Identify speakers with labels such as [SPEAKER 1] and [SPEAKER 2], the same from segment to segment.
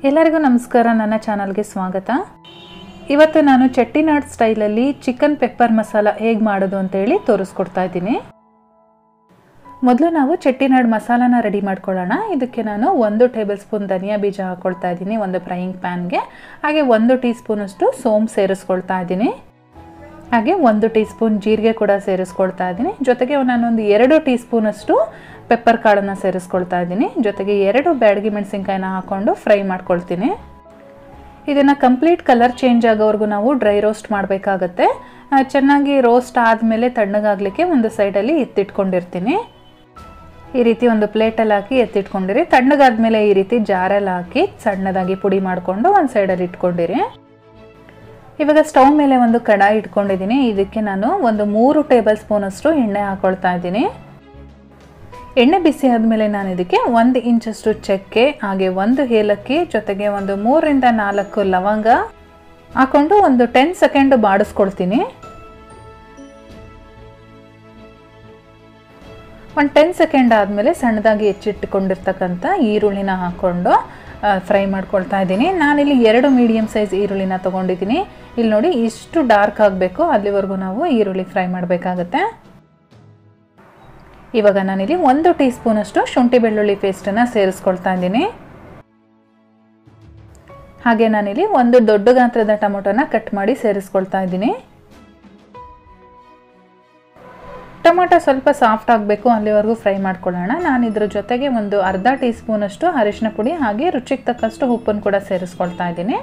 [SPEAKER 1] ಎಲ್ಲರಿಗೂ ನಮಸ್ಕಾರ, ನನ್ನ ಚಾನಲ್ಗೆ ಸ್ವಾಗತ. ಇವತ್ತು ನಾನು ಚೆಟ್ಟಿನಾಡ್ ಸ್ಟೈಲಲ್ಲಿ ಚಿಕನ್ ಪೆಪ್ಪರ್ ಮಸಾಲ ಹೇಗೆ ಮಾಡೋದು ಅಂತೇಳಿ ತೋರಿಸ್ಕೊಡ್ತಾ ಇದ್ದೀನಿ. ಮೊದಲು ನಾವು ಚೆಟ್ಟಿನಾಡ್ ಮಸಾಲಾನ ರೆಡಿ ಮಾಡ್ಕೊಳ್ಳೋಣ. ಇದಕ್ಕೆ ನಾನು 1 ಟೇಬಲ್ ಸ್ಪೂನ್ ಧನಿಯಾ ಬೀಜ ಹಾಕ್ಕೊಳ್ತಾ ಇದ್ದೀನಿ ಒಂದು ಫ್ರೈಯಿಂಗ್ ಪ್ಯಾನ್ಗೆ. ಹಾಗೆ 1 ಟೀ ಸ್ಪೂನಷ್ಟು ಸೋಂಪು ಸೇರಿಸ್ಕೊಳ್ತಾ ಇದ್ದೀನಿ. ಹಾಗೆ 1 ಟೀ ಸ್ಪೂನ್ ಜೀರಿಗೆ ಕೂಡ ಸೇರಿಸ್ಕೊಳ್ತಾ ಇದ್ದೀನಿ. ಜೊತೆಗೆ ನಾನೊಂದು 2 ಟೀ ಸ್ಪೂನಷ್ಟು ಪೆಪ್ಪರ್ ಕಾಳನ್ನು ಸೇರಿಸ್ಕೊಳ್ತಾ ಇದ್ದೀನಿ. ಜೊತೆಗೆ 2 ಬ್ಯಾಡಗಿ ಮೆಣಸಿನ್ಕಾಯಿನ ಹಾಕ್ಕೊಂಡು ಫ್ರೈ ಮಾಡ್ಕೊಳ್ತೀನಿ. ಇದನ್ನು ಕಂಪ್ಲೀಟ್ ಕಲರ್ ಚೇಂಜ್ ಆಗೋವರೆಗೂ ನಾವು ಡ್ರೈ ರೋಸ್ಟ್ ಮಾಡಬೇಕಾಗತ್ತೆ. ಚೆನ್ನಾಗಿ ರೋಸ್ಟ್ ಆದಮೇಲೆ ತಣ್ಣಗಾಗಲಿಕ್ಕೆ ಒಂದು ಸೈಡಲ್ಲಿ ಎತ್ತಿಟ್ಕೊಂಡಿರ್ತೀನಿ. ಈ ರೀತಿ ಒಂದು ಪ್ಲೇಟಲ್ಲಿ ಹಾಕಿ ಎತ್ತಿಟ್ಕೊಂಡಿರಿ. ತಣ್ಣಗಾದ್ಮೇಲೆ ಈ ರೀತಿ ಜಾರಲ್ಲಿ ಹಾಕಿ ಸಣ್ಣದಾಗಿ ಪುಡಿ ಮಾಡಿಕೊಂಡು ಒಂದು ಸೈಡಲ್ಲಿ ಇಟ್ಕೊಂಡಿರಿ. ಇವಾಗ ಸ್ಟವ್ ಮೇಲೆ ಒಂದು ಕಡಾಯಿ ಇಟ್ಕೊಂಡಿದ್ದೀನಿ. ಇದಕ್ಕೆ ನಾನು ಒಂದು 3 ಟೇಬಲ್ ಸ್ಪೂನಷ್ಟು ಎಣ್ಣೆ ಹಾಕ್ಕೊಳ್ತಾ ಇದ್ದೀನಿ. ಎಣ್ಣೆ ಬಿಸಿ ಆದಮೇಲೆ ನಾನು ಇದಕ್ಕೆ 1 ಇಂಚಷ್ಟು ಚಕ್ಕೆ, ಹಾಗೆ 1 ಏಲಕ್ಕಿ, ಜೊತೆಗೆ ಒಂದು 3 ರಿಂದ 4 ಲವಂಗ ಹಾಕ್ಕೊಂಡು ಒಂದು 10 ಸೆಕೆಂಡ್ ಬಾಡಿಸ್ಕೊಳ್ತೀನಿ. ಒಂದು 10 ಸೆಕೆಂಡ್ ಆದಮೇಲೆ ಸಣ್ಣದಾಗಿ ಹೆಚ್ಚಿಟ್ಟುಕೊಂಡಿರ್ತಕ್ಕಂಥ ಈರುಳ್ಳಿನ ಹಾಕ್ಕೊಂಡು ಫ್ರೈ ಮಾಡ್ಕೊಳ್ತಾ ಇದ್ದೀನಿ. ನಾನಿಲ್ಲಿ 2 ಮೀಡಿಯಮ್ ಸೈಜ್ ಈರುಳ್ಳಿನ ತೊಗೊಂಡಿದ್ದೀನಿ. ಇಲ್ಲಿ ನೋಡಿ, ಇಷ್ಟು ಡಾರ್ಕ್ ಆಗಬೇಕು, ಅಲ್ಲಿವರೆಗೂ ನಾವು ಈರುಳ್ಳಿ ಫ್ರೈ ಮಾಡಬೇಕಾಗತ್ತೆ. ಇವಾಗ ನಾನಿಲ್ಲಿ 1 ಟೀ ಸ್ಪೂನಷ್ಟು ಶುಂಠಿ ಬೆಳ್ಳುಳ್ಳಿ ಪೇಸ್ಟನ್ನು ಸೇರಿಸ್ಕೊಳ್ತಾ ಇದ್ದೀನಿ. ಹಾಗೆ ನಾನಿಲ್ಲಿ ಒಂದು ದೊಡ್ಡ ಗಾತ್ರದ ಟೊಮೊಟೊನ ಕಟ್ ಮಾಡಿ ಸೇರಿಸ್ಕೊಳ್ತಾ ಇದ್ದೀನಿ. ಟೊಮೊಟೊ ಸ್ವಲ್ಪ ಸಾಫ್ಟ್ ಆಗಬೇಕು, ಅಲ್ಲಿವರೆಗೂ ಫ್ರೈ ಮಾಡ್ಕೊಳ್ಳೋಣ. ನಾನು ಇದ್ರ ಜೊತೆಗೆ ಒಂದು ಅರ್ಧ ಟೀ ಸ್ಪೂನಷ್ಟು ಅರಿಶಿನ ಪುಡಿ ಹಾಗೆ ರುಚಿಗೆ ತಕ್ಕಷ್ಟು ಉಪ್ಪನ್ನು ಕೂಡ ಸೇರಿಸ್ಕೊಳ್ತಾ ಇದ್ದೀನಿ.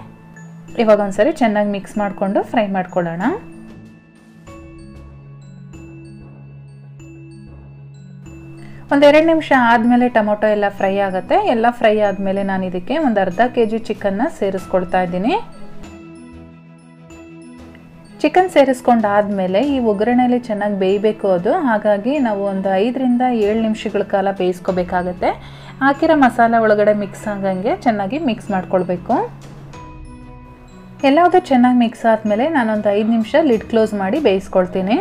[SPEAKER 1] ಇವಾಗ ಒಂದ್ಸರಿ ಚೆನ್ನಾಗಿ ಮಿಕ್ಸ್ ಮಾಡಿಕೊಂಡು ಫ್ರೈ ಮಾಡ್ಕೊಳ್ಳೋಣ. ಒಂದು 2 ನಿಮಿಷ ಆದಮೇಲೆ ಟೊಮೊಟೊ ಎಲ್ಲ ಫ್ರೈ ಆಗುತ್ತೆ. ಎಲ್ಲ ಫ್ರೈ ಆದಮೇಲೆ ನಾನು ಇದಕ್ಕೆ ಒಂದು ಅರ್ಧ kg ಚಿಕನ್ನ ಸೇರಿಸ್ಕೊಳ್ತಾ ಇದ್ದೀನಿ. ಚಿಕನ್ ಸೇರಿಸ್ಕೊಂಡಾದ್ಮೇಲೆ ಈ ಒಗ್ಗರಣೆಯಲ್ಲಿ ಚೆನ್ನಾಗಿ ಬೇಯಬೇಕು ಅದು. ಹಾಗಾಗಿ ನಾವು ಒಂದು 5 ರಿಂದ 7 ನಿಮಿಷಗಳ ಕಾಲ ಬೇಯಿಸ್ಕೋಬೇಕಾಗತ್ತೆ. ಹಾಕಿರೋ ಮಸಾಲ ಒಳಗಡೆ ಮಿಕ್ಸ್ ಆಗಂಗೆ ಚೆನ್ನಾಗಿ ಮಿಕ್ಸ್ ಮಾಡ್ಕೊಳ್ಬೇಕು. ಎಲ್ಲವೂ ಚೆನ್ನಾಗಿ ಮಿಕ್ಸ್ ಆದಮೇಲೆ ನಾನೊಂದು 5 ನಿಮಿಷ ಲಿಡ್ ಕ್ಲೋಸ್ ಮಾಡಿ ಬೇಯಿಸ್ಕೊಳ್ತೀನಿ.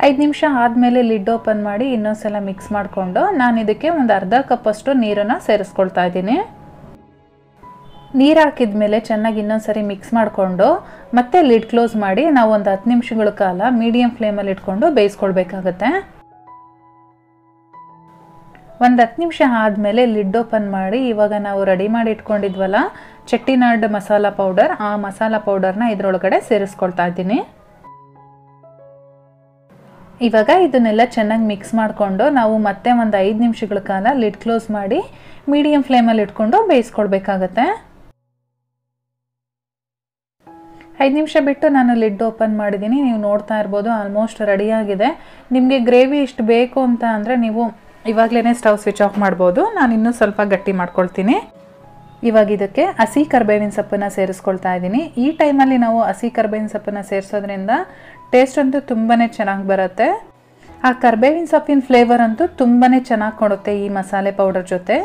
[SPEAKER 1] 5 ನಿಮಿಷ ಆದಮೇಲೆ ಲಿಡ್ ಓಪನ್ ಮಾಡಿ ಇನ್ನೊಂದ್ಸಲ ಮಿಕ್ಸ್ ಮಾಡಿಕೊಂಡು ನಾನು ಇದಕ್ಕೆ ಒಂದು ಅರ್ಧ ಕಪ್ಪಷ್ಟು ನೀರನ್ನು ಸೇರಿಸ್ಕೊಳ್ತಾ ಇದ್ದೀನಿ. ನೀರು ಹಾಕಿದ ಮೇಲೆ ಚೆನ್ನಾಗಿ ಇನ್ನೊಂದ್ಸರಿ ಮಿಕ್ಸ್ ಮಾಡಿಕೊಂಡು ಮತ್ತೆ ಲಿಡ್ ಕ್ಲೋಸ್ ಮಾಡಿ ನಾವು ಒಂದು 10 ನಿಮಿಷಗಳ ಕಾಲ ಮೀಡಿಯಂ ಫ್ಲೇಮಲ್ಲಿ ಇಟ್ಕೊಂಡು ಬೇಯಿಸ್ಕೊಳ್ಬೇಕಾಗತ್ತೆ. ಒಂದು 10 ನಿಮಿಷ ಆದಮೇಲೆ ಲಿಡ್ ಓಪನ್ ಮಾಡಿ ಇವಾಗ ನಾವು ರೆಡಿ ಮಾಡಿ ಇಟ್ಕೊಂಡಿದ್ವಲ್ಲ ಚೆಟ್ಟಿನಾಡ್ ಮಸಾಲ ಪೌಡರ್, ಆ ಮಸಾಲ ಪೌಡರ್ನ ಇದರೊಳಗಡೆ ಸೇರಿಸ್ಕೊಳ್ತಾ ಇದ್ದೀನಿ. ಇವಾಗ ಇದನ್ನೆಲ್ಲ ಚೆನ್ನಾಗಿ ಮಿಕ್ಸ್ ಮಾಡಿಕೊಂಡು ನಾವು ಮತ್ತೆ ಒಂದು 5 ನಿಮಿಷಗಳ ಕಾಲ ಲಿಡ್ ಕ್ಲೋಸ್ ಮಾಡಿ ಮೀಡಿಯಂ ಫ್ಲೇಮಲ್ಲಿ ಇಟ್ಕೊಂಡು ಬೇಯಿಸ್ಕೊಳ್ಬೇಕಾಗತ್ತೆ. 5 ನಿಮಿಷ ಬಿಟ್ಟು ನಾನು ಲಿಡ್ ಓಪನ್ ಮಾಡಿದ್ದೀನಿ. ನೀವು ನೋಡ್ತಾ ಇರ್ಬೋದು, ಆಲ್ಮೋಸ್ಟ್ ರೆಡಿಯಾಗಿದೆ. ನಿಮಗೆ ಗ್ರೇವಿ ಇಷ್ಟು ಬೇಕು ಅಂತ ಅಂದರೆ ನೀವು ಇವಾಗಲೇ ಸ್ಟವ್ ಸ್ವಿಚ್ ಆಫ್ ಮಾಡ್ಬೋದು. ನಾನು ಇನ್ನೂ ಸ್ವಲ್ಪ ಗಟ್ಟಿ ಮಾಡ್ಕೊಳ್ತೀನಿ. ಇವಾಗ ಇದಕ್ಕೆ ಹಸಿ ಕರಿಬೇವಿನ ಸೊಪ್ಪನ್ನು ಸೇರಿಸ್ಕೊಳ್ತಾ ಇದ್ದೀನಿ. ಈ ಟೈಮಲ್ಲಿ ನಾವು ಹಸಿ ಕರಿಬೇವಿನ ಸೊಪ್ಪನ್ನು ಸೇರಿಸೋದ್ರಿಂದ ಟೇಸ್ಟ್ ಅಂತೂ ತುಂಬಾ ಚೆನ್ನಾಗಿ ಬರುತ್ತೆ. ಆ ಕರಿಬೇವಿನ ಸೊಪ್ಪಿನ ಫ್ಲೇವರ್ ಅಂತೂ ತುಂಬಾ ಚೆನ್ನಾಗಿ ಕೊಡುತ್ತೆ ಈ ಮಸಾಲೆ ಪೌಡರ್ ಜೊತೆ.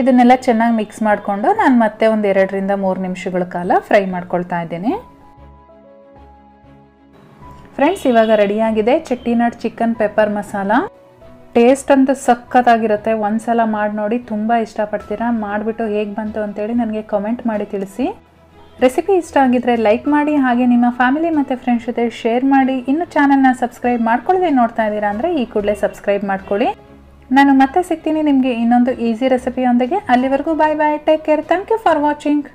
[SPEAKER 1] ಇದನ್ನೆಲ್ಲ ಚೆನ್ನಾಗಿ ಮಿಕ್ಸ್ ಮಾಡಿಕೊಂಡು ನಾನು ಮತ್ತೆ ಒಂದು 2 ರಿಂದ 3 ನಿಮಿಷಗಳ ಕಾಲ ಫ್ರೈ ಮಾಡ್ಕೊಳ್ತಾ ಇದ್ದೀನಿ. ಫ್ರೆಂಡ್ಸ್, ಇವಾಗ ರೆಡಿಯಾಗಿದೆ Chettinad chicken pepper masala. Taste ಅಂತೂ ಸಖತ್ತಾಗಿರುತ್ತೆ. ಒಂದ್ಸಲ ಮಾಡಿ ನೋಡಿ, ತುಂಬ ಇಷ್ಟಪಡ್ತೀರಾ. ಮಾಡಿಬಿಟ್ಟು ಹೇಗೆ ಬಂತು ಅಂತೇಳಿ ನನಗೆ ಕಮೆಂಟ್ ಮಾಡಿ ತಿಳಿಸಿ. ರೆಸಿಪಿ ಇಷ್ಟ ಆಗಿದ್ರೆ ಲೈಕ್ ಮಾಡಿ, ಹಾಗೆ ನಿಮ್ಮ ಫ್ಯಾಮಿಲಿ ಮತ್ತು ಫ್ರೆಂಡ್ಸ್ ಜೊತೆ ಶೇರ್ ಮಾಡಿ. ಇನ್ನು ಚಾನಲ್ನ ಸಬ್ಸ್ಕ್ರೈಬ್ ಮಾಡ್ಕೊಳ್ಳದೆ ನೋಡ್ತಾ ಇದ್ದೀರಾ ಅಂದರೆ ಈ ಕೂಡಲೇ ಸಬ್ಸ್ಕ್ರೈಬ್ ಮಾಡ್ಕೊಳ್ಳಿ. ನಾನು ಮತ್ತೆ ಸಿಗ್ತೀನಿ ನಿಮಗೆ ಇನ್ನೊಂದು ಈಸಿ ರೆಸಿಪಿಯೊಂದಿಗೆ. ಅಲ್ಲಿವರೆಗೂ bye bye, take care, thank you for watching.